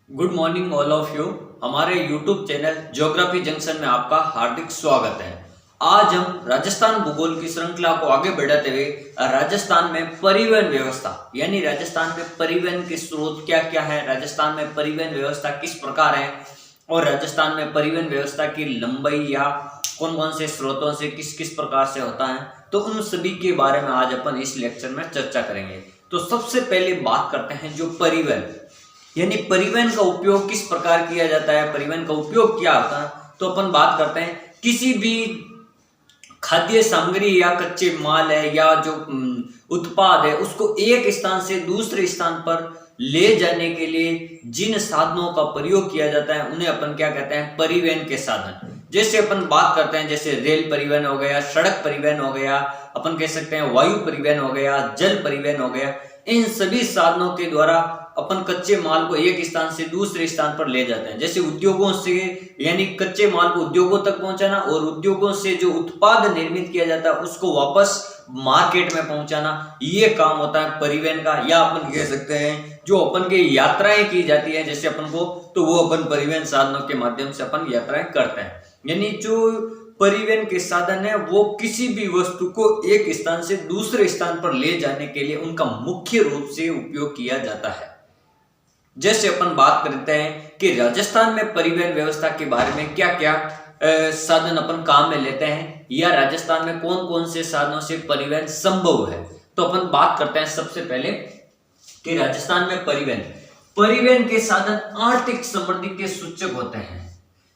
Good morning all of you. हमारे YouTube channel geography junction में आपका हार्दिक स्वागत है। आज हम राजस्थान भूगोल की श्रृंखला को आगे बढ़ाते हुए राजस्थान में परिवहन व्यवस्था यानी राजस्थान में परिवहन के स्रोत क्या क्या है, राजस्थान में परिवहन व्यवस्था किस प्रकार है और राजस्थान में परिवहन व्यवस्था की लंबाई या कौन कौन से स्रोतों से किस किस प्रकार से होता है, तो उन सभी के बारे में आज अपन इस लेक्चर में चर्चा करेंगे। तो सबसे पहले बात करते हैं जो परिवहन यानी परिवहन का उपयोग किस प्रकार किया जाता है, परिवहन का उपयोग क्या होता है। तो अपन बात करते हैं किसी भी खाद्य सामग्री या कच्चे माल है या जो उत्पाद है उसको एक स्थान से दूसरे स्थान पर ले जाने के लिए जिन साधनों का प्रयोग किया जाता है उन्हें अपन क्या कहते हैं, परिवहन के साधन। जैसे अपन बात करते हैं जैसे रेल परिवहन हो गया, सड़क परिवहन हो गया, अपन कह सकते हैं वायु परिवहन हो गया, जल परिवहन हो गया। इन सभी साधनों के द्वारा अपन कच्चे माल को एक स्थान से दूसरे स्थान पर ले जाते हैं। जैसे उद्योगों से यानी कच्चे माल को उद्योगों तक पहुंचाना और उद्योगों से जो उत्पाद निर्मित किया जाता है उसको वापस मार्केट में पहुंचाना, ये काम होता है परिवहन का। या अपन कह सकते हैं जो अपन की यात्राएं की जाती है जैसे अपन को, तो वो अपन परिवहन साधनों के माध्यम से अपन यात्राएं करते हैं। यानी जो परिवहन के साधन है वो किसी भी वस्तु को एक स्थान से दूसरे स्थान पर ले जाने के लिए उनका मुख्य रूप से उपयोग किया जाता है। जैसे अपन बात करते हैं कि राजस्थान में परिवहन व्यवस्था के बारे में क्या क्या साधन अपन काम में लेते हैं या राजस्थान में कौन कौन से साधनों से परिवहन संभव है। तो अपन बात करते हैं सबसे पहले कि राजस्थान में परिवहन के साधन आर्थिक समृद्धि के सूचक होते हैं।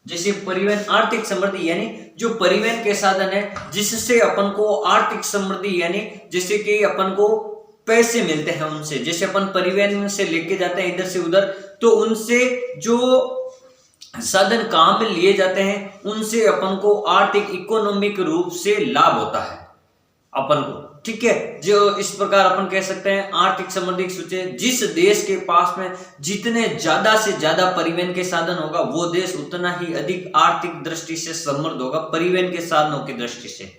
जैसे परिवहन आर्थिक समृद्धि यानी जो परिवहन के साधन है जिससे अपन को आर्थिक समृद्धि यानी जैसे कि अपन को पैसे मिलते हैं उनसे, जैसे अपन परिवहन से लेके जाते हैं इधर से उधर, तो उनसे जो साधन काम में लिए जाते हैं उनसे अपन को आर्थिक इकोनॉमिक रूप से लाभ होता है अपन को, ठीक है। जो इस प्रकार अपन कह सकते हैं आर्थिक समृद्धि सूचक, जिस देश के पास में जितने ज्यादा से ज्यादा परिवहन के साधन होगा वो देश उतना ही अधिक आर्थिक दृष्टि से समृद्ध होगा परिवहन के साधनों की दृष्टि से।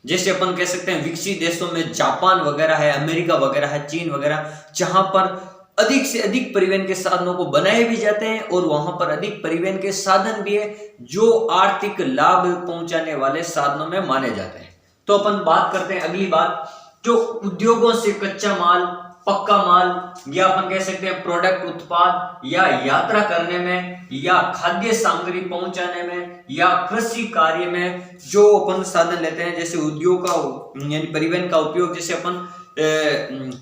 जैसे अपन कह सकते हैं विकसित देशों में जापान वगैरह है, अमेरिका वगैरह है, चीन वगैरह, जहां पर अधिक से अधिक परिवहन के साधनों को बनाए भी जाते हैं और वहां पर अधिक परिवहन के साधन भी है जो आर्थिक लाभ पहुंचाने वाले साधनों में माने जाते हैं। तो अपन बात करते हैं अगली बात, जो उद्योगों से कच्चा माल, पक्का माल या अपन कह सकते हैं प्रोडक्ट उत्पाद या यात्रा करने में या खाद्य सामग्री पहुंचाने में या कृषि कार्य में जो अपन साधन लेते हैं। जैसे उद्योग का यानी परिवहन का उपयोग, जैसे अपन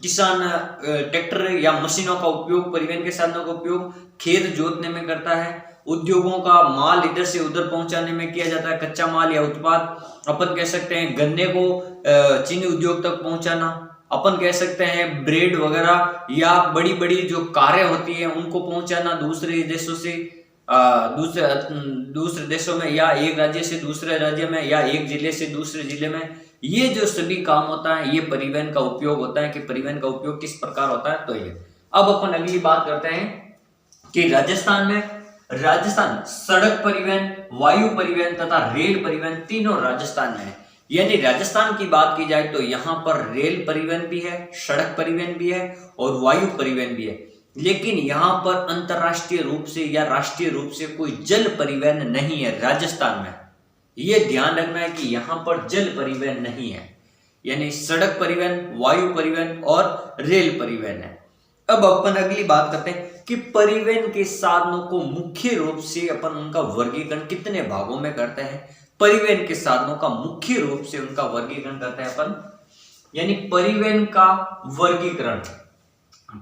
किसान ट्रैक्टर या मशीनों का उपयोग, परिवहन के साधनों का उपयोग खेत जोतने में करता है। उद्योगों का माल इधर से उधर पहुंचाने में किया जाता है, कच्चा माल या उत्पाद। अपन कह सकते हैं गन्ने को चीनी उद्योग तक पहुंचाना। अपन कह सकते हैं ब्रेड वगैरह या बड़ी बड़ी जो कारें होती है उनको पहुंचाना दूसरे देशों से दूसरे देशों में, या एक राज्य से दूसरे राज्य में, या एक जिले से दूसरे जिले में। ये जो सभी काम होता है ये परिवहन का उपयोग होता है। कि परिवहन का उपयोग किस प्रकार होता है, तो ये अब अपन अगली बात करते हैं कि राजस्थान सड़क परिवहन, वायु परिवहन तथा रेल परिवहन तीनों राजस्थान में है। यानी राजस्थान की बात की जाए तो यहाँ पर रेल परिवहन भी है, सड़क परिवहन भी है और वायु परिवहन भी है। लेकिन यहाँ पर अंतरराष्ट्रीय रूप से या राष्ट्रीय रूप से कोई जल परिवहन नहीं है राजस्थान में। ये ध्यान रखना है कि यहाँ पर जल परिवहन नहीं है, यानी सड़क परिवहन, वायु परिवहन और रेल परिवहन है। अब अपन अगली बात करते हैं कि परिवहन के साधनों को मुख्य रूप से अपन उनका वर्गीकरण कितने भागों में करते हैं। परिवहन के साधनों का मुख्य रूप से उनका वर्गीकरण करते हैं अपन, यानी परिवहन का वर्गीकरण।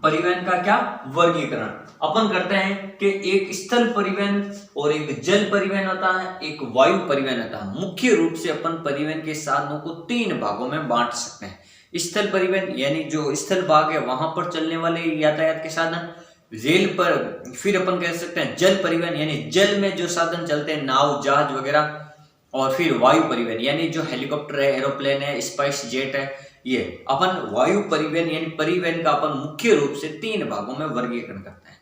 परिवहन का क्या वर्गीकरण अपन करते हैं कि एक स्थल परिवहन और एक जल परिवहन होता है, एक वायु परिवहन होता है। मुख्य रूप से अपन परिवहन के साधनों को तीन भागों में बांट सकते हैं। स्थल परिवहन यानी जो स्थल भाग है वहां पर चलने वाले यातायात के साधन, रेल पर, फिर अपन कह सकते हैं जल परिवहन यानी जल में जो साधन चलते हैं, नाव, जहाज वगैरह, और फिर वायु परिवहन यानी जो हेलीकॉप्टर है, एरोप्लेन है, स्पाइस जेट है। ये अपन वायु परिवहन यानी परिवहन का अपन मुख्य रूप से तीन भागों में वर्गीकरण करते हैं।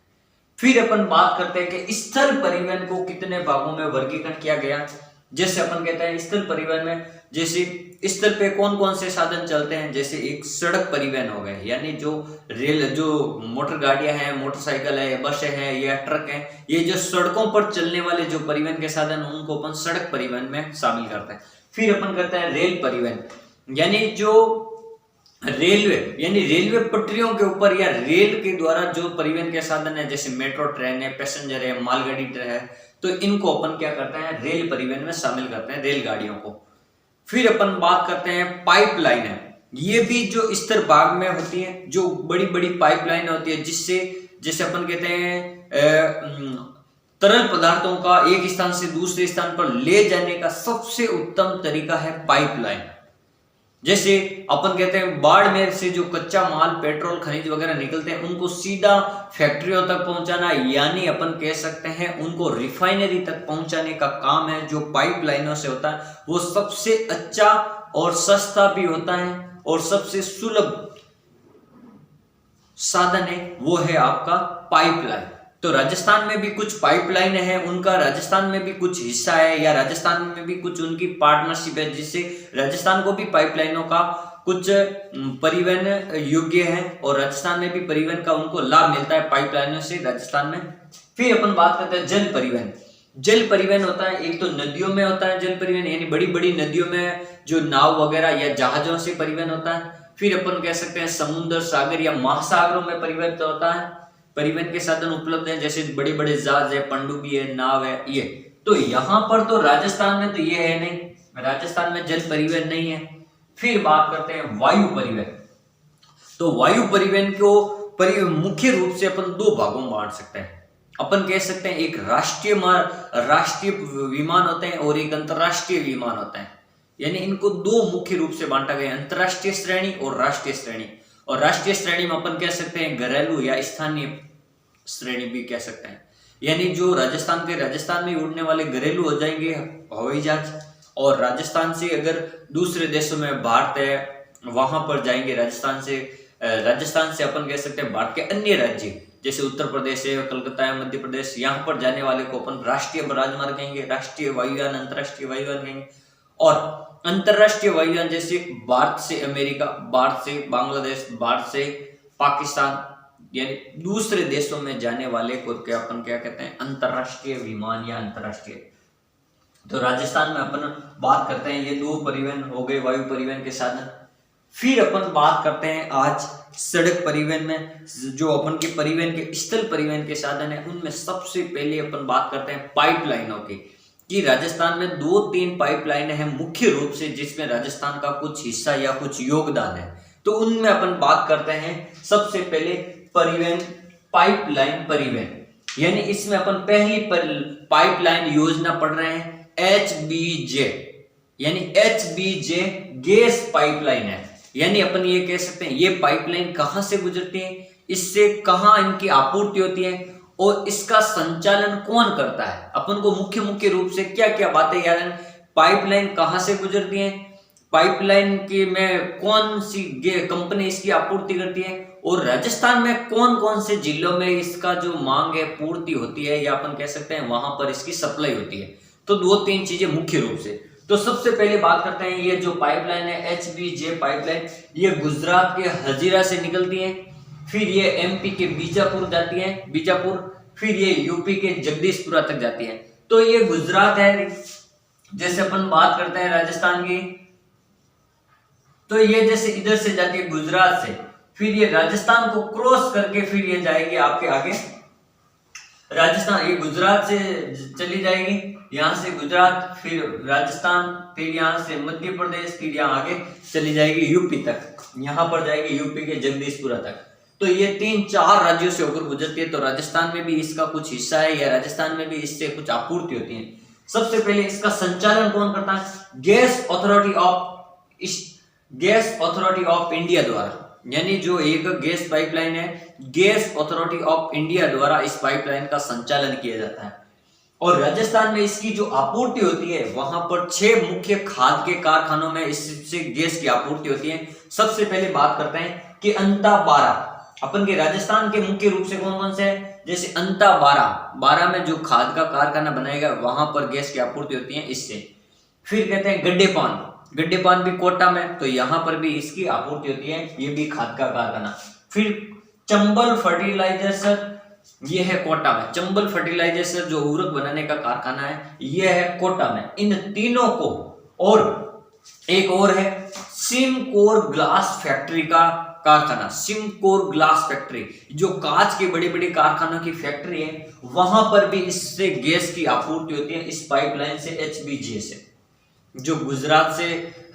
फिर अपन बात करते हैं कि स्थल परिवहन को कितने भागों में वर्गीकरण किया गया। जैसे अपन कहते हैं स्थल परिवहन में जैसे स्थल पे कौन कौन से साधन चलते हैं, जैसे एक सड़क परिवहन हो गए, यानी जो रेल, जो मोटर गाड़ियां हैं, मोटरसाइकिल है, बसें हैं या ट्रक हैं, ये जो सड़कों पर चलने वाले जो परिवहन के साधन, उनको अपन सड़क परिवहन में शामिल करते हैं। फिर अपन करते हैं रेल परिवहन, यानी जो रेलवे, यानी रेलवे पटरियों के ऊपर या रेल के द्वारा जो परिवहन के साधन है, जैसे मेट्रो ट्रेन है, पैसेंजर है, मालगाड़ी ट्रेन है, तो इनको अपन क्या करते हैं, रेल परिवहन में शामिल करते हैं, रेलगाड़ियों को। फिर अपन बात करते हैं पाइपलाइन है, ये भी जो स्तर भाग में होती है, जो बड़ी बड़ी पाइपलाइन होती है, जिससे जैसे अपन कहते हैं तरल पदार्थों का एक स्थान से दूसरे स्थान पर ले जाने का सबसे उत्तम तरीका है पाइपलाइन। जैसे अपन कहते हैं बाड़मेर से जो कच्चा माल, पेट्रोल, खनिज वगैरह निकलते हैं, उनको सीधा फैक्ट्रियों तक पहुंचाना, यानी अपन कह सकते हैं उनको रिफाइनरी तक पहुंचाने का काम है जो पाइपलाइनों से होता है। वो सबसे अच्छा और सस्ता भी होता है और सबसे सुलभ साधन है, वो है आपका पाइपलाइन। तो राजस्थान में भी कुछ पाइपलाइन है, उनका राजस्थान में भी कुछ हिस्सा है, या राजस्थान में भी कुछ उनकी पार्टनरशिप है, जिससे राजस्थान को भी पाइपलाइनों का कुछ परिवहन योग्य है और राजस्थान में भी परिवहन का उनको लाभ मिलता है पाइपलाइनों से राजस्थान में। फिर अपन बात करते हैं जल परिवहन। जल परिवहन होता है, एक तो नदियों में होता है जल परिवहन, यानी बड़ी बड़ी नदियों में जो नाव वगैरह या जहाजों से परिवहन होता है। फिर अपन कह सकते हैं समुद्र, सागर या महासागरों में परिवहन होता है, परिवहन के साधन उपलब्ध हैं, जैसे बड़े बड़े जहाज है, पनडुब्बी है, नाव है, ये। तो यहाँ पर तो राजस्थान में तो ये है नहीं, राजस्थान में जल परिवहन नहीं है। फिर बात करते हैं वायु परिवहन। तो वायु परिवहन को मुख्य रूप से अपन दो भागों में बांट सकते हैं। अपन कह सकते हैं एक राष्ट्रीय विमान होते हैं और एक अंतरराष्ट्रीय विमान होता है, यानी इनको दो मुख्य रूप से बांटा गया, अंतरराष्ट्रीय श्रेणी और राष्ट्रीय श्रेणी। और राष्ट्रीय श्रेणी में अपन कह सकते हैं घरेलू या स्थानीय श्रेणी भी कह सकते हैं, यानी जो राजस्थान में उड़ने वाले घरेलू हो जाएंगे हवाई जहाज, और राजस्थान से अगर दूसरे देशों में भारत है वहां पर जाएंगे राजस्थान से अपन कह सकते हैं भारत के अन्य राज्य, जैसे उत्तर प्रदेश है, कलकत्ता है, मध्य प्रदेश, यहाँ पर जाने वाले को अपन राष्ट्रीय राजमार्ग कहेंगे, राष्ट्रीय वायुयान, अंतरराष्ट्रीय वायुयान कहेंगे। और अंतरराष्ट्रीय वायुयान जैसे भारत से अमेरिका, भारत से बांग्लादेश, भारत से पाकिस्तान, यानी दूसरे देशों में जाने वाले को क्या अपन क्या कहते हैं, अंतरराष्ट्रीय विमान या अंतरराष्ट्रीय। तो राजस्थान में अपन बात करते हैं ये दो परिवहन हो गए, वायु परिवहन के साधन। फिर अपन बात करते हैं आज सड़क परिवहन में, जो अपन के परिवहन के स्थल परिवहन के साधन है, उनमें सबसे पहले अपन बात करते हैं पाइपलाइनों की, कि राजस्थान में 2-3 पाइपलाइन है मुख्य रूप से, जिसमें राजस्थान का कुछ हिस्सा या कुछ योगदान है। तो उनमें अपन बात करते हैं सबसे पहले परिवहन, पाइपलाइन परिवहन, यानी इसमें अपन पहली पाइपलाइन योजना पढ़ रहे हैं HBJ, यानी HBJ गैस पाइपलाइन है। यानी अपन ये कह सकते हैं ये पाइपलाइन कहां से गुजरती है, इससे कहां इनकी आपूर्ति होती है और इसका संचालन कौन करता है। अपन को मुख्य रूप से क्या क्या बातें याद है, पाइपलाइन कहां से गुजरती है, पाइपलाइन के में कौन सी कंपनी इसकी आपूर्ति करती है, और राजस्थान में कौन कौन से जिलों में इसका जो मांग है पूर्ति होती है, या अपन कह सकते हैं वहां पर इसकी सप्लाई होती है। तो 2-3 चीजें मुख्य रूप से। तो सबसे पहले बात करते हैं ये जो पाइपलाइन है HBJ पाइपलाइन, ये गुजरात के हजीरा से निकलती है, फिर ये MP के बीजापुर जाती है, फिर ये यूपी के जगदीशपुरा तक जाती है। तो ये गुजरात है, जैसे अपन बात करते हैं राजस्थान की, तो ये जैसे इधर से जाती है गुजरात से, फिर ये राजस्थान को क्रॉस करके फिर ये जाएगी आपके आगे राजस्थान, ये गुजरात से चली जाएगी, यहाँ से गुजरात, फिर राजस्थान, फिर यहाँ से मध्य प्रदेश, फिर यहाँ आगे चली जाएगी यूपी तक, यहाँ पर जाएगी यूपी के जगदीशपुरा तक। तो ये 3-4 राज्यों से होकर गुजरती है। तो राजस्थान में भी इसका कुछ हिस्सा है, या राजस्थान में भी इससे कुछ आपूर्ति होती है। सबसे पहले इसका संचालन कौन करता है, गैस अथॉरिटी ऑफ इंडिया द्वारा, यानी जो एक गैस पाइपलाइन है, गैस अथॉरिटी ऑफ इंडिया द्वारा इस पाइपलाइन का संचालन किया जाता है। और राजस्थान में इसकी जो आपूर्ति होती है, वहां पर 6 मुख्य खाद के कारखानों में इससे गैस की आपूर्ति होती है। सबसे पहले बात करते हैं कि अंता 12, अपन के राजस्थान के मुख्य रूप से कौन कौन से है, जैसे अंता 12 में जो खाद का कारखाना बनाएगा, वहां पर गैस की आपूर्ति होती है इससे। फिर कहते हैं गड्डे पान, गड्डे पान भी कोटा में, तो यहाँ पर भी इसकी आपूर्ति होती है, ये भी खाद का कारखाना। फिर चंबल फर्टिलाइजर, ये है कोटा में, चंबल फर्टिलाइजर जो उर्वरक बनाने का कारखाना है, ये है कोटा में। इन तीनों को, और एक और है सिमकोर ग्लास फैक्ट्री का कारखाना, सिमकोर ग्लास फैक्ट्री, जो कांच के बड़े बड़े कारखानों की फैक्ट्री है, वहां पर भी इससे गैस की आपूर्ति होती है, इस पाइपलाइन से, HBGA से, जो गुजरात से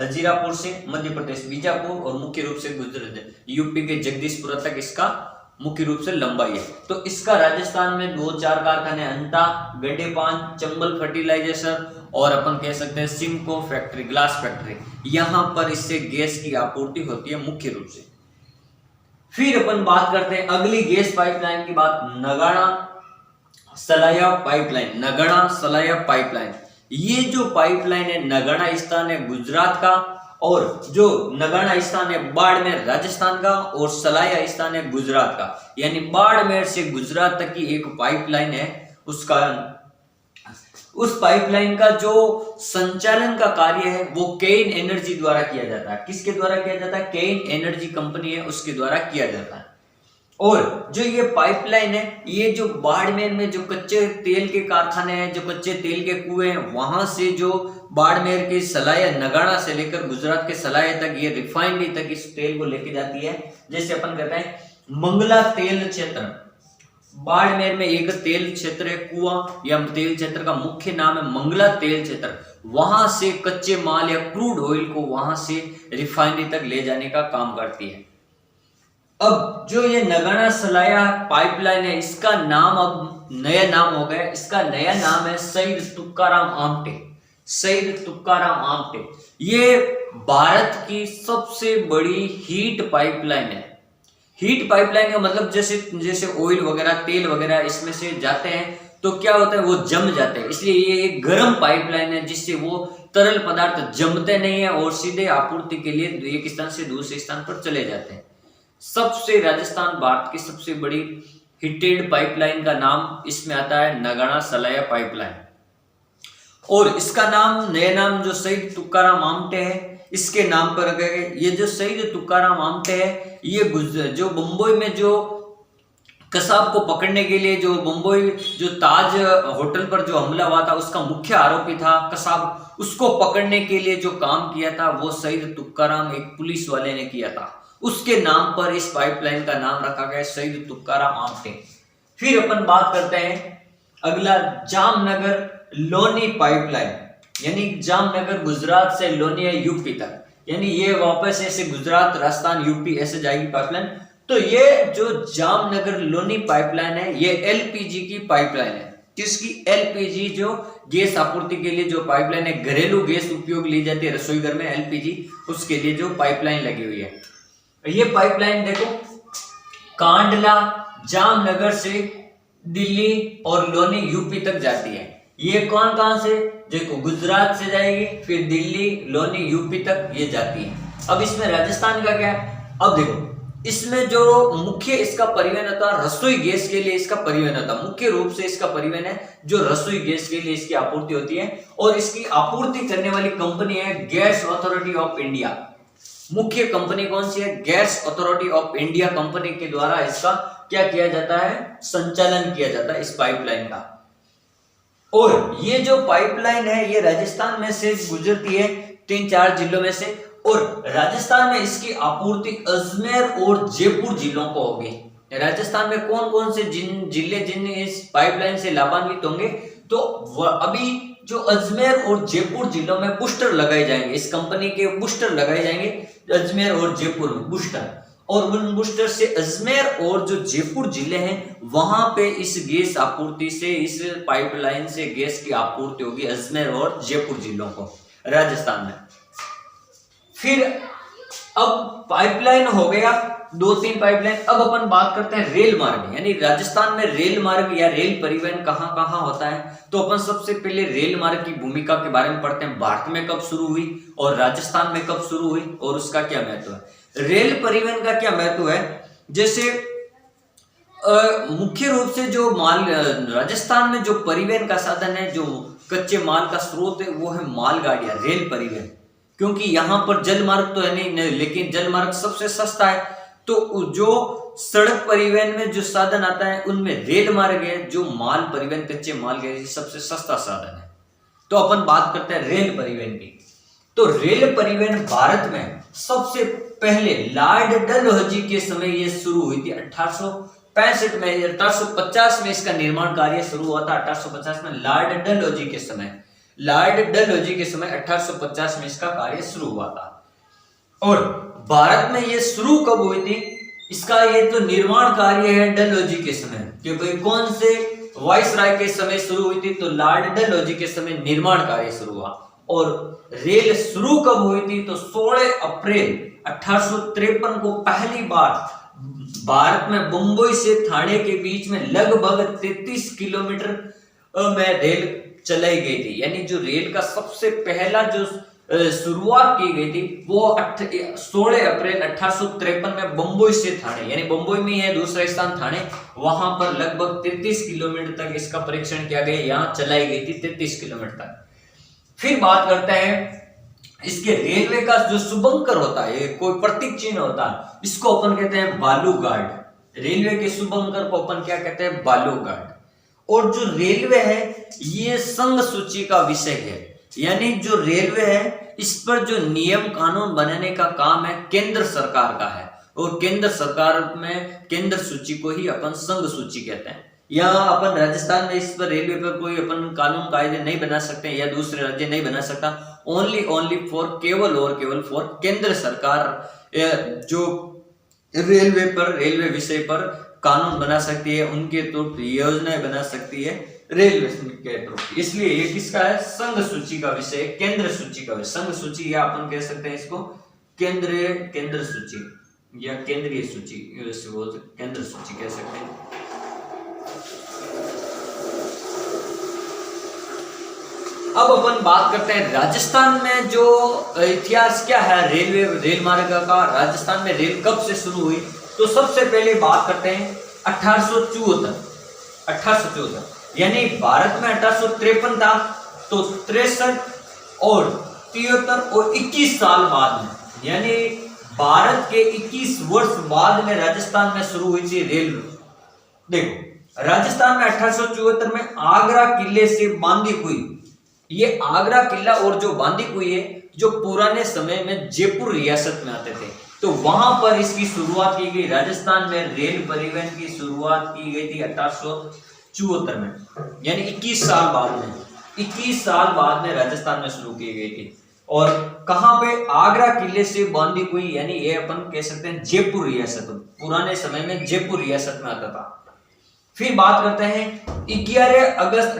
हजीरापुर से मध्य प्रदेश बीजापुर और मुख्य रूप से गुजरात यूपी के जगदीशपुर तक इसका मुख्य रूप से लंबाई है। तो इसका राजस्थान में 2-4 कारखाने, अंता, गड्डेपान, चंबल फर्टिलाइजेशन और अपन कह सकते हैं सिमको फैक्ट्री, ग्लास फैक्ट्री, यहां पर इससे गैस की आपूर्ति होती है मुख्य रूप से। फिर अपन बात करते हैं अगली गैस पाइपलाइन की बात, नगाड़ा सलाया पाइपलाइन, नगाड़ा सलाया पाइपलाइन। ये जो पाइपलाइन है, नगाड़ा स्थान है गुजरात का, और जो नगाड़ा स्थान है बाड़मेर राजस्थान का, और सलाया स्थान है गुजरात का। यानी बाड़मेर से गुजरात तक की एक पाइपलाइन है। उस पाइपलाइन का जो संचालन का कार्य है वो केन एनर्जी द्वारा किया जाता है। किसके द्वारा किया जाता है? केन एनर्जी कंपनी है, उसके द्वारा किया जाता है। और जो ये पाइपलाइन है, ये जो बाड़मेर में जो कच्चे तेल के कारखाने हैं, जो कच्चे तेल के कुएं हैं, वहां से जो बाड़मेर के सलाया, नगाड़ा से लेकर गुजरात के सलाया तक, ये रिफाइनरी तक इस तेल को लेके जाती है। जैसे अपन कहते हैं मंगला तेल क्षेत्र, बाड़मेर में एक तेल क्षेत्र है, कुआं या तेल क्षेत्र का मुख्य नाम है मंगला तेल क्षेत्र। वहां से कच्चे माल या क्रूड ऑयल को वहां से रिफाइनरी तक ले जाने का काम करती है। अब जो ये नगाड़ा सलाया पाइपलाइन है, इसका नाम अब नया नाम हो गया। इसका नया नाम है शहीद तुकाराम आमटे, शहीद तुकाराम आमटे। ये भारत की सबसे बड़ी हीट पाइपलाइन है। हीट पाइपलाइन का मतलब जैसे ऑयल वगैरह, तेल वगैरह इसमें से जाते हैं तो क्या होता है, वो जम जाते हैं। इसलिए ये एक गर्म पाइपलाइन है, जिससे वो तरल पदार्थ जमते नहीं है और सीधे आपूर्ति के लिए एक स्थान से दूसरे स्थान पर चले जाते हैं। सबसे राजस्थान भारत की सबसे बड़ी हीटेड पाइपलाइन का नाम इसमें आता है नगाड़ा सलाया पाइपलाइन। और इसका नाम, नया नाम जो शहीद तुकाराम आमटे है, इसके नाम पर रखा गया। ये जो शहीद तुकाराम आमटे है, ये जो बंबई में जो कसाब को पकड़ने के लिए, जो बंबई जो ताज होटल पर जो हमला हुआ था, उसका मुख्य आरोपी था कसाब। उसको पकड़ने के लिए जो काम किया था वो शहीद तुकाराम एक पुलिस वाले ने किया था। उसके नाम पर इस पाइपलाइन का नाम रखा गया शहीद तुकाराम आमटे। फिर अपन बात करते हैं अगला, जामनगर लोनी पाइपलाइन, यानी जामनगर गुजरात से लोनी है यूपी तक, यानी ये वापस ऐसे गुजरात, राजस्थान, यूपी ऐसे जाएगी पाइपलाइन। तो ये जो जामनगर लोनी पाइपलाइन है, ये एलपीजी की पाइपलाइन है। किसकी? एलपीजी, जो गैस आपूर्ति के लिए जो पाइपलाइन है, घरेलू गैस उपयोग ली जाती है रसोई घर में, एलपीजी, उसके लिए जो पाइपलाइन लगी हुई है। ये पाइपलाइन देखो, कांडला जामनगर से दिल्ली और लोनी यूपी तक जाती है। ये कहां से? देखो, गुजरात से जाएगी, फिर दिल्ली, लोनी, यूपी तक ये जाती है। अब इसमें राजस्थान का क्या है? अब देखो, इसमें जो मुख्य इसका परिवहन होता है, रसोई गैस के लिए इसका परिवहन होता है। मुख्य रूप से इसका परिवहन है जो रसोई गैस के लिए इसकी आपूर्ति होती है। और इसकी आपूर्ति करने वाली कंपनी है गैस अथॉरिटी ऑफ इंडिया। मुख्य कंपनी कौन सी है? Gas authority of India company के द्वारा इसका क्या किया जाता है? संचालन किया जाता है इस पाइपलाइन का। और ये जो पाइपलाइन है, ये राजस्थान में से गुजरती है 3-4 जिलों में से। और राजस्थान में इसकी आपूर्ति अजमेर और जयपुर जिलों को होगी। राजस्थान में कौन कौन से जिले जिन इस पाइपलाइन से लाभान्वित होंगे? तो अभी जो अजमेर और जयपुर जिलों में बूस्टर लगाए जाएंगे, इस कंपनी के बूस्टर लगाए जाएंगे अजमेर और जयपुर में बूस्टर। और उन बूस्टर से अजमेर और जो जयपुर जिले हैं, वहां पे इस गैस आपूर्ति से, इस पाइपलाइन से गैस की आपूर्ति होगी अजमेर और जयपुर जिलों को राजस्थान में। फिर अब पाइपलाइन हो गया 2-3 पाइपलाइन। अब अपन बात करते हैं रेल मार्ग, यानी राजस्थान में रेल मार्ग या रेल परिवहन कहां कहां होता है। तो अपन सबसे पहले रेल मार्ग की भूमिका के बारे में पढ़ते हैं। भारत में कब शुरू हुई और राजस्थान में कब शुरू हुई और उसका क्या महत्व है। रेल परिवहन का क्या महत्व है? जैसे मुख्य रूप से जो माल, राजस्थान में जो परिवहन का साधन है, जो कच्चे माल का स्रोत है वो है मालगाड़ियां, रेल परिवहन। क्योंकि यहाँ पर जल मार्ग तो है नहीं, लेकिन जल मार्ग सबसे सस्ता है, तो जो सड़क परिवहन में जो साधन आता है उनमें रेल मार्ग है जो माल परिवहन, कच्चे माल के सबसे सस्ता साधन है। तो अपन बात करते हैं रेल परिवहन की। तो रेल परिवहन भारत में सबसे पहले लॉर्ड डलहौजी के समय ये शुरू हुई थी 1865 में। 1850 में इसका निर्माण कार्य शुरू हुआ था। 1850 में लॉर्ड डलहौजी के समय 1850 में इसका कार्य शुरू हुआ था। और भारत में ये शुरू कब हुई थी, इसका ये तो निर्माण कार्य है डलहौजी के समय, कि भाई कौन से वाइसराय के समय शुरू हुई थी, तो लॉर्ड डलहौजी के समय निर्माण कार्य शुरू हुआ। और रेल शुरू कब हुई थी, तो 16 अप्रैल 1853 को पहली बार भारत में बंबई से थाने के बीच में लगभग 33 किलोमीटर में रेल चलाई गई थी। यानी जो रेल का सबसे पहला जो शुरुआत की गई थी वो 16 अप्रैल 1853 में बंबई से थाने, यानी बंबई में है दूसरा स्थान थाने, वहां पर लगभग 33 किलोमीटर तक इसका परीक्षण किया गया। यहाँ चलाई गई थी 33 किलोमीटर तक। फिर बात करते हैं इसके रेलवे का जो शुभंकर होता है, कोई प्रतीक चिन्ह होता है, इसको अपन कहते हैं बालू गार्ड। रेलवे के शुभंकर को अपन क्या कहते हैं, बालू गार्ड। और जो रेलवे है ये संघ सूची का विषय है, यानी जो रेलवे है इस पर जो नियम कानून बनाने का काम है केंद्र सरकार का है। और केंद्र सरकार में केंद्र सूची को ही अपन संघ सूची कहते हैं। यहाँ अपन राजस्थान में इस पर रेलवे पर कोई अपन कानून कायदे नहीं बना सकते या दूसरे राज्य नहीं बना सकता। ओनली फॉर केवल फॉर केंद्र सरकार जो रेलवे पर, रेलवे विषय पर कानून बना सकती है, उनके तो योजनाएं बना सकती है रेलवे के थ्रू। इसलिए ये किसका है, संघ सूची का विषय, केंद्र सूची का विषय। संघ सूची या अपन कह सकते हैं इसको केंद्र सूची या केंद्रीय सूची, केंद्र सूची कह सकते हैं। अब अपन बात करते हैं राजस्थान में जो इतिहास क्या है रेल मार्ग का। राजस्थान में रेल कब से शुरू हुई, तो सबसे पहले बात करते हैं 1874, यानी भारत में 1853 था, तो 63 और 73 और 21 साल बाद में, यानी भारत के 21 वर्ष बाद में राजस्थान में शुरू हुई थी रेल। देखो राजस्थान में 1874 में आगरा किले से बांदी कुई, ये आगरा किला और जो बांदी कुई है जो पुराने समय में जयपुर रियासत में आते थे, तो वहां पर इसकी शुरुआत की गई। राजस्थान में रेल परिवहन की शुरुआत की गई थी 1874 में, यानी 21 साल बाद में राजस्थान में शुरू की गई थी। और कहां पे, आगरा किले से बांदी कुई, यानी ये अपन कह सकते हैं जयपुर रियासत, पुराने समय में जयपुर रियासत में आता था। फिर बात करते हैं 11 अगस्त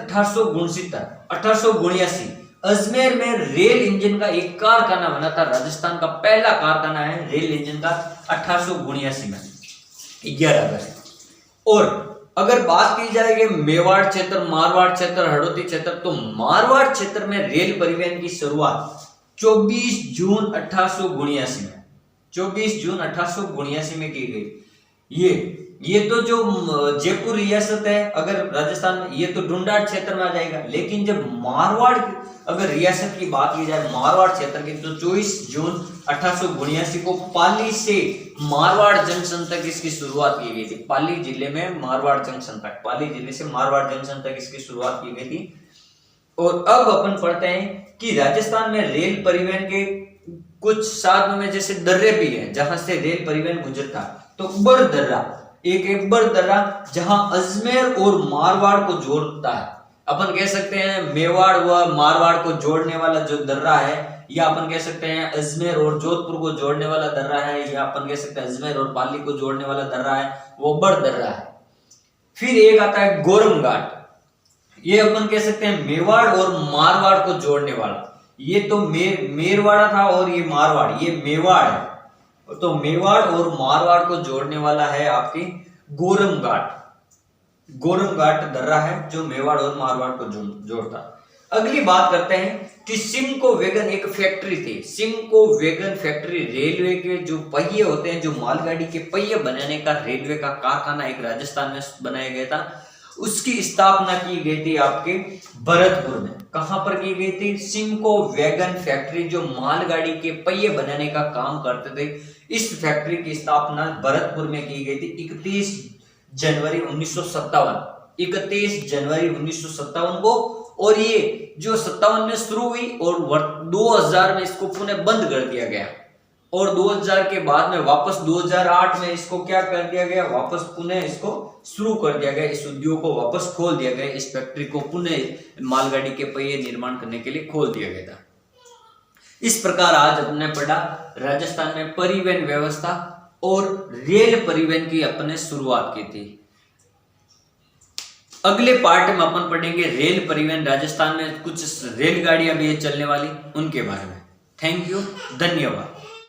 1879 अजमेर में रेल इंजन का एक कारखाना बना था। राजस्थान का पहला कारखाना है रेल इंजन का 1879 में 11 अगस्त। और अगर बात की जाएगी मेवाड़ क्षेत्र, मारवाड़ क्षेत्र, हड़ौती क्षेत्र, तो मारवाड़ क्षेत्र में रेल परिवहन की शुरुआत 24 जून 1879 में 24 जून 1879 में की गई। ये तो जो जयपुर रियासत है अगर राजस्थान में, ये तो डुंडार क्षेत्र में आ जाएगा। लेकिन जब मारवाड़ अगर रियासत की बात की जाए मारवाड़ क्षेत्र की, तो 24 जून 1879 को पाली से मारवाड़ जंक्शन तक इसकी शुरुआत की गई थी। पाली जिले में मारवाड़ जंक्शन तक, पाली जिले से मारवाड़ जंक्शन तक इसकी शुरुआत की गई थी। और अब अपन पढ़ते हैं कि राजस्थान में रेल परिवहन के कुछ साधनों में जैसे दर्रे भी है जहां से रेल परिवहन गुजरता। तो उब्बर दर्रा, एक उब्बर दर्रा जहां अजमेर और मारवाड़ को जोड़ता है। अपन कह सकते हैं मेवाड़ व मारवाड़ को जोड़ने वाला जो दर्रा है, या अपन कह सकते हैं अजमेर और जोधपुर को जोड़ने वाला दर्रा है, या अपन कह सकते हैं अजमेर और पाली को जोड़ने वाला दर्रा है, वो उब्बर दर्रा है। फिर एक आता है गोरम घाट, ये अपन कह सकते हैं मेवाड़ और मारवाड़ को जोड़ने वाला। ये तो मेरवाड़ा था और ये मारवाड़, ये मेवाड़ है, तो मेवाड़ और मारवाड़ को जोड़ने वाला है आपकी गोरम घाट। गोरम घाट दर्रा है जो मेवाड़ और मारवाड़ को जोड़ता। अगली बात करते हैं कि सिमको वैगन एक फैक्ट्री थी। सिमको वैगन फैक्ट्री रेलवे के जो पहिए होते हैं, जो मालगाड़ी के पहिए बनाने का रेलवे का कारखाना एक राजस्थान में बनाया गया था। उसकी स्थापना की गई थी आपके भरतपुर में। कहां पर की गई थी? सिमको वैगन फैक्ट्री, जो मालगाड़ी के पहिए बनाने का काम करते थे, इस फैक्ट्री की स्थापना भरतपुर में की गई थी 31 जनवरी 1957। 31 जनवरी 1957 को। और ये जो 57 में शुरू हुई और 2000 में इसको पुनः बंद कर दिया गया, और 2000 के बाद में वापस 2008 में इसको क्या कर दिया गया? वापस पुनः इसको शुरू कर दिया गया। इस उद्योग को वापस खोल दिया गया। इस फैक्ट्री को पुनः मालगाड़ी के पहिए निर्माण करने के लिए खोल दिया गया था। इस प्रकार आज हमने पढ़ा राजस्थान में परिवहन व्यवस्था और रेल परिवहन की अपने शुरुआत की थी। अगले पार्ट में अपन पढ़ेंगे रेल परिवहन। राजस्थान में कुछ रेलगाड़ियां भी है चलने वाली, उनके बारे में। थैंक यू, धन्यवाद।